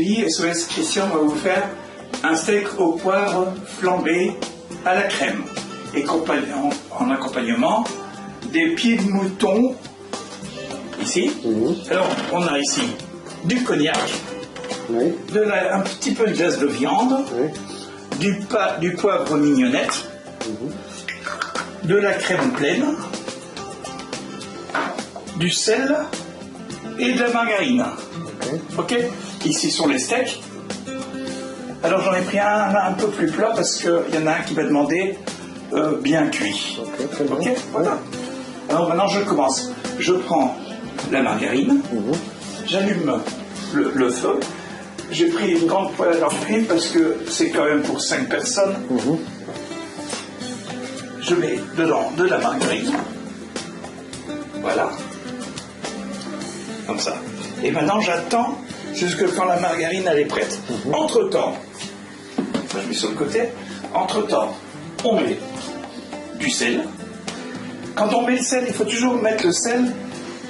dit, SOS Christian va vous faire un steak au poivre flambé à la crème. Et en accompagnement, des pieds de mouton, ici. Alors, on a ici du cognac, un petit peu de glace de viande, du poivre mignonnette, de la crème pleine, du sel et de la margarine. Ok. Ici sont les steaks. Alors j'en ai pris un peu plus plat parce qu'il y en a un qui m'a demandé bien cuit. Ok. Voilà. Alors maintenant je commence. Je prends la margarine, j'allume le feu. J'ai pris une grande poêle à margarine parce que c'est quand même pour 5 personnes. Je mets dedans de la margarine. Voilà. Comme ça. Et maintenant j'attends jusque quand la margarine elle est prête. Entre-temps, je mets sur le côté, entre-temps, on met du sel. Quand on met le sel, il faut toujours mettre le sel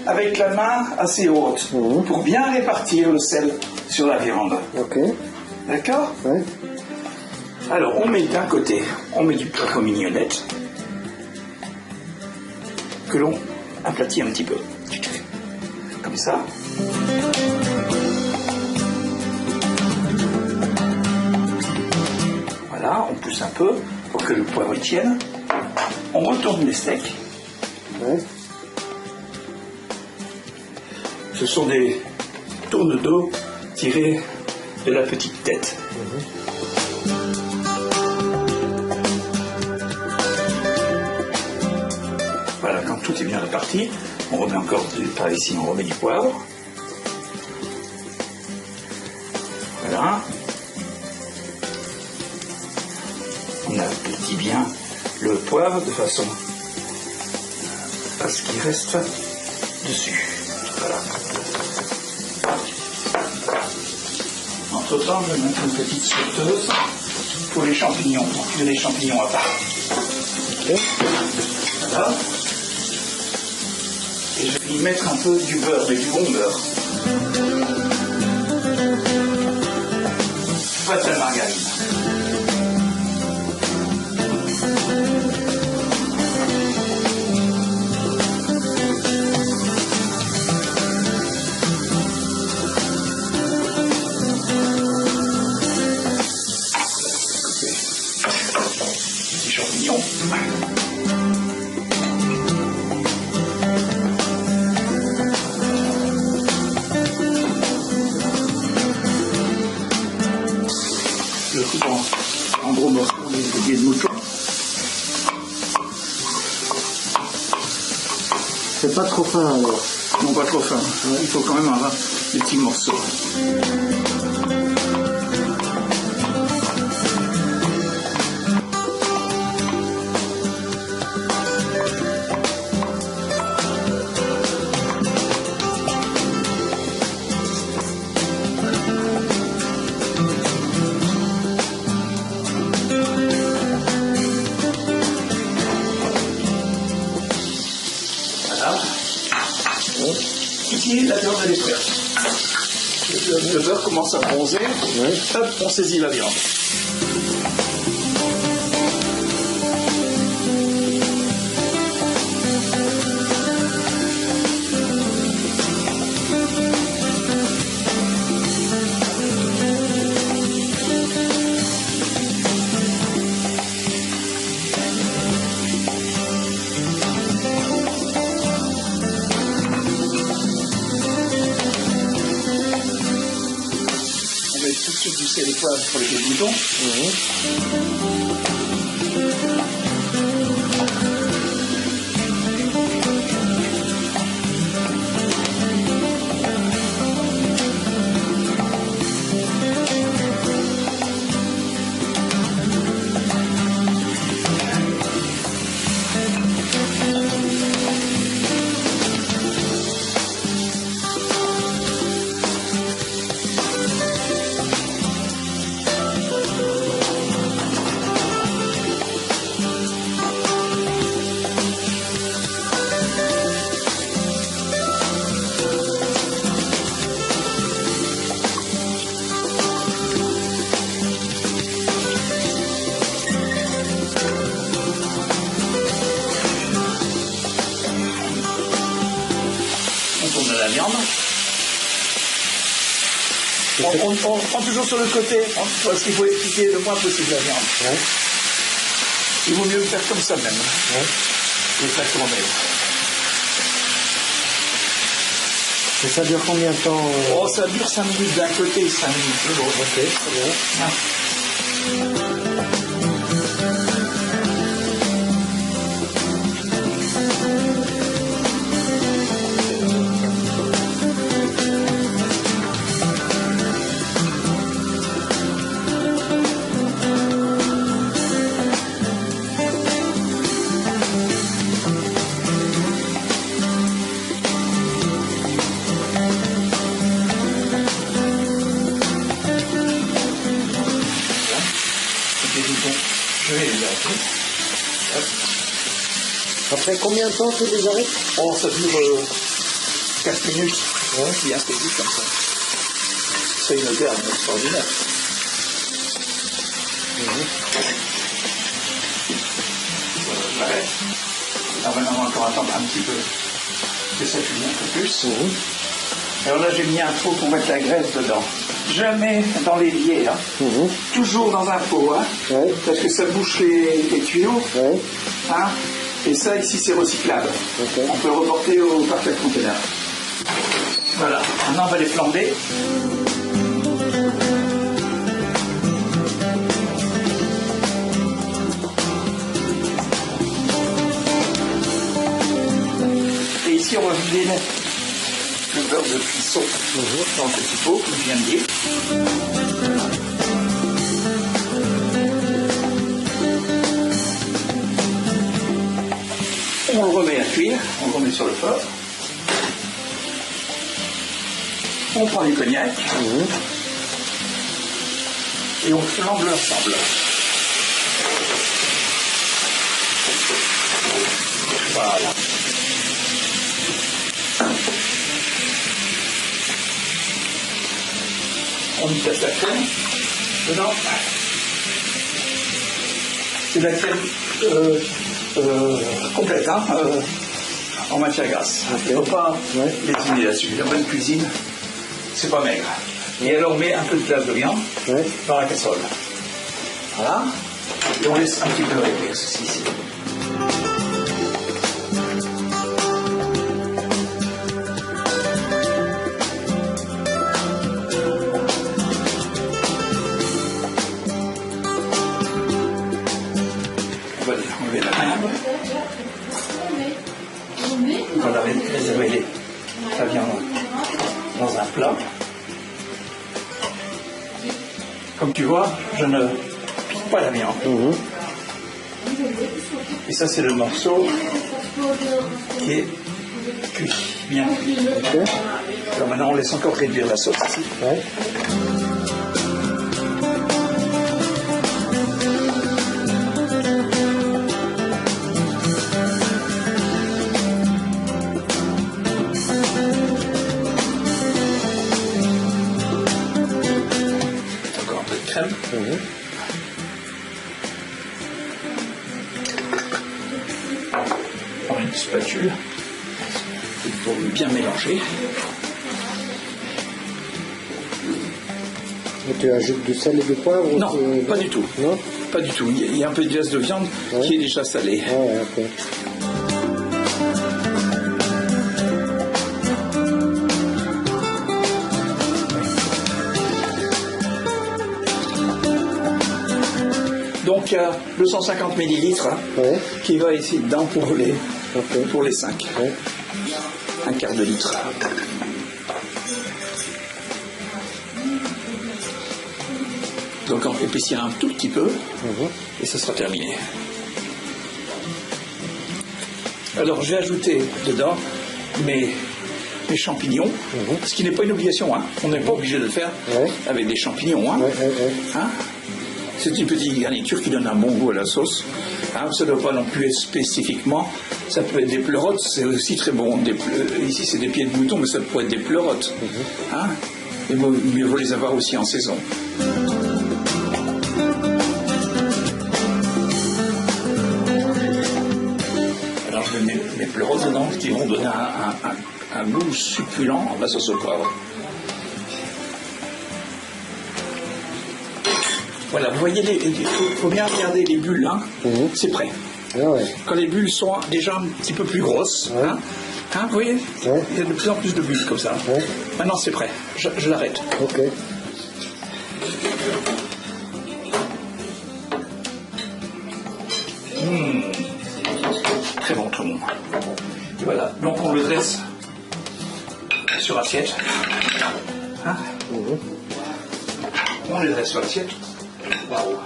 avec la main assez haute pour bien répartir le sel sur la viande. D'accord? Alors on met d'un côté, on met du poivre mignonnette que l'on aplatit un petit peu. Comme ça. Voilà, on pousse un peu pour que le poivre y tienne. On retourne les steaks. Ce sont des tournes d'eau tirées de la petite tête. Voilà, quand tout est bien réparti, on remet encore par ici, on remet du poivre. Voilà. On aplatit bien le poivre de façon à ce qu'il reste dessus. Voilà. Entre-temps, je vais mettre une petite sauteuse pour les champignons, pour cuire les champignons à part. Voilà. Et je vais y mettre un peu du beurre, mais du bon beurre. Pas de la margarine. Des champignons. Je coupe en gros morceaux les pieds de mouton. C'est pas trop fin alors? Non, pas trop fin. Il faut quand même avoir des petits morceaux. Ici, la viande elle est prête. Le beurre commence à bronzer. Hop, on saisit la viande. Tout de suite du sel et poivre pour les boutons. On prend toujours sur le côté, parce qu'il faut piquer le moins possible la viande. Ouais. Il vaut mieux le faire comme ça même. Ouais. Et faire tourner. Et ça dure combien de temps Oh, ça dure 5 minutes d'un côté et 5 minutes de l'autre. Ok, très bien. Ah. Je vais les arrêter. Après combien de temps tu les arrêtes? Oh, ça dure 4 minutes. Ouais. Bien fait vite comme ça. C'est une odeur extraordinaire. J'arrête. Alors maintenant, on va encore attendre un petit peu que ça cuise un peu plus. Alors là, j'ai mis un pot pour mettre la graisse dedans. Jamais dans l'évier, hein. Toujours dans un pot, hein. Ouais. Parce que ça bouche les tuyaux. Ouais. Hein. Et ça, ici, c'est recyclable. Ok. On peut le reporter au parc à container. Voilà. Maintenant, on va les flamber. Et ici, on va vider le beurre de cuisson dans le petit pot, comme je viens de dire. On le remet à cuire, on le remet sur le feu. On prend du cognac et on flambe l'ensemble. Voilà. On y passe la crème dedans. C'est la crème complète, hein, en matière grasse. Il ne faut pas létiner là-dessus. La bonne cuisine, c'est pas maigre. Et alors on met un peu de glace de viande dans la casserole. Voilà. Et on laisse un petit peu réduire ceci ici. On va enlever la viande. On va réserver la viande dans un plat. Comme tu vois, je ne pique pas la viande. Et ça, c'est le morceau qui est cuit, bien cuit. Alors maintenant, on laisse encore réduire la sauce ici. Encore un peu de crème. Prends une spatule pour bien mélanger. Et tu ajoutes du sel et du poivre? Non, pas du tout. Non? Pas du tout. Il y a un peu de glace de viande qui est déjà salée. Ok. Donc, 250 millilitres qui va ici dedans pour les 5. Un quart de litre. Donc, on épaissira un tout petit peu et ça sera terminé. Alors, je vais ajouter dedans mes champignons, ce qui n'est pas une obligation. Hein. On n'est pas obligé de le faire avec des champignons. Hein. Hein? C'est une petite garniture qui donne un bon goût à la sauce. Hein, ça ne doit pas non plus être spécifiquement. Ça peut être des pleurotes, c'est aussi très bon. Ici, c'est des pieds de mouton, mais ça peut être des pleurotes. Hein, et mieux vaut les avoir aussi en saison. Alors, je mets mes pleurotes dedans qui vont donner un goût succulent à la sauce au poivre. Voilà, vous voyez, il faut bien regarder les bulles, hein. C'est prêt. Ah ouais. Quand les bulles sont déjà un petit peu plus grosses, Ouais. Vous voyez, Ouais. il y a de plus en plus de bulles comme ça. Ouais. Maintenant c'est prêt, je l'arrête. Ok. Très bon tout le monde. Et voilà, donc on le dresse sur assiette. On le dresse sur l'assiette. Waouh.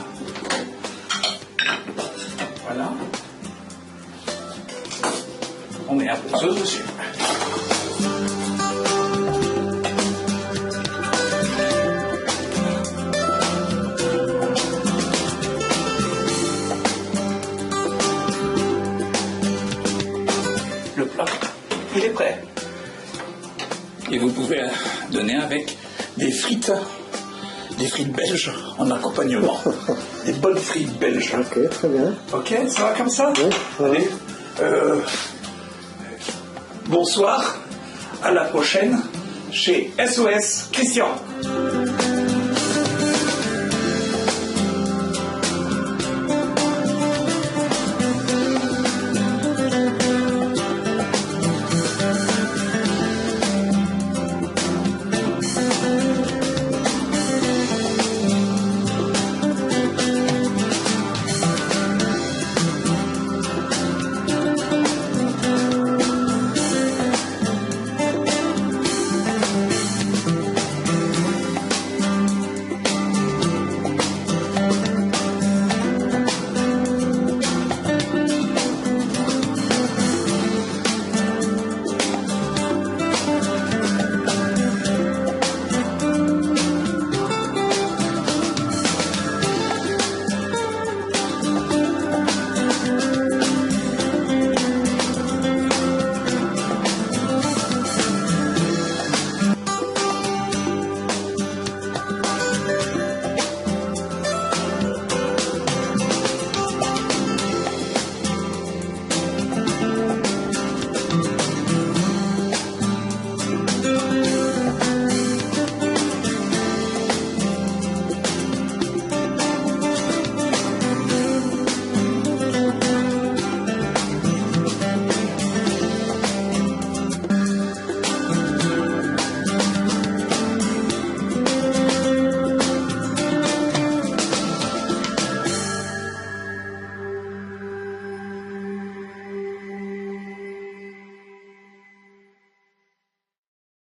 Voilà. On met un peu de sauce dessus. Le plat, il est prêt. Et vous pouvez donner avec des frites belges en accompagnement. Des bonnes frites belges. Ok, très bien. Ok, ça va comme ça? Oui, oui. Allez. Bonsoir, à la prochaine chez SOS Christian.